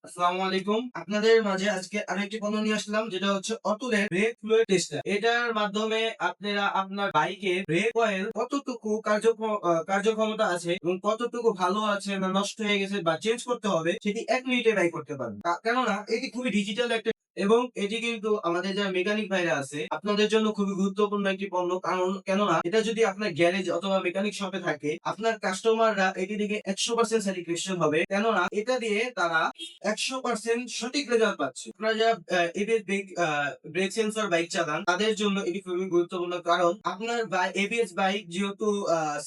আসসালামু আলাইকুম। আপনাদের মাঝে আজকে আরেকটি পণ্য নিয়ে আসলাম, যেটা হচ্ছে অতুলের ব্রেক ফ্লুইড টেস্টার। এটার মাধ্যমে আপনারা আপনার বাইকের ব্রেক অয়েল কতটুকু কার্যক্ষমতা আছে এবং কতটুকু ভালো আছে না নষ্ট হয়ে গেছে বা চেঞ্জ করতে হবে সেটি 1 মিনিটে বাই করতে পারবেন। কেননা এটি খুবই ডিজিটাল একটা এবং এটি কিন্তু আমাদের যারা মেকানিক ভাইরা আছে আপনাদের জন্য খুবই গুরুত্বপূর্ণ একটি পণ্য। কেননা এটা যদি আপনার গ্যারেজ অথবা মেকানিক শপে থাকে, আপনার কাস্টমাররা এটি থেকে 100% স্যাটিসফ্যাকশন হবে। কেননা এটা দিয়ে তারা 100% সঠিক রেজাল্ট পাচ্ছে। আপনারা যারা এবিএস ব্রেক সেন্সর বাইক চালান তাদের জন্য এটি খুবই গুরুত্বপূর্ণ, কারণ আপনার এবিএস বাইক যেহেতু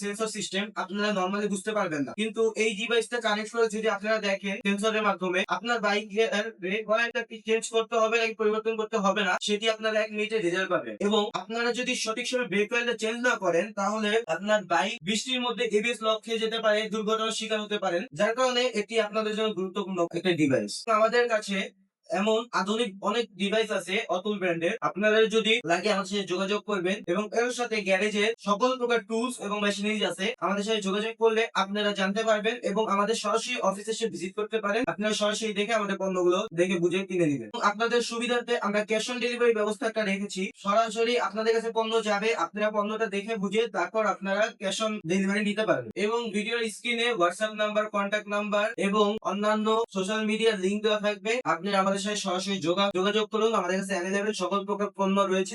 সেন্সর সিস্টেম আপনারা নর্মালি বুঝতে পারবেন না, কিন্তু এই ডিভাইসটা কানেক্ট করে যদি আপনারা দেখেন সেন্সরের মাধ্যমে আপনার বাইকের ব্রেক অয়েলটা কি চেঞ্জ করতে হবে নাকি পরিবর্তন করতে হবে না সেটি আপনারা 1 মিনিটে রেজাল্ট পাবেন। এবং আপনারা যদি সঠিক সময় ব্রেক অয়েলটা চেঞ্জ না করেন তাহলে আপনার বাইক বৃষ্টির মধ্যে এবিএস লক খেয়ে যেতে পারে, দুর্ঘটনার শিকার হতে পারেন। যার কারণে এটি আপনাদের জন্য গুরুত্বপূর্ণ একটা ডিভাইস। আমাদের কাছে এমন আধুনিক অনেক ডিভাইস আছে অতুল ব্র্যান্ডের। আপনারা যদি লাগে আমাদের সাথে যোগাযোগ করবেন, এবং এর সাথে গ্যারেজের সকল প্রকার টুলস এবং মেশিনারিজ আছে। আমাদের সাথে যোগাযোগ করলে আপনারা জানতে পারবেন এবং আমাদের সরাসরি অফিসে এসে ভিজিট করতে পারেন। আপনারা সরাসরি দেখে আমাদের পণ্যগুলো দেখে বুঝে কিনে নিবেন। এবং আপনাদের সুবিধার্থে আমরা ক্যাশ অন ডেলিভারি ব্যবস্থাটা রেখেছি। সরাসরি আপনাদের কাছে পণ্য যাবে, আপনারা পণ্যটা দেখে বুঝে তারপর আপনারা ক্যাশ অন ডেলিভারি নিতে পারবেন। এবং ভিডিওর স্ক্রিনে হোয়াটসঅ্যাপ নাম্বার, কন্ট্যাক্ট নাম্বার এবং অন্যান্য সোশ্যাল মিডিয়ার লিংক দেওয়া থাকবে। আপনি আমাদের সাথে সরাসরি যোগাযোগ করুন। আমাদের কাছে অ্যাভেলেবেল সকল প্রকার পণ্য রয়েছে।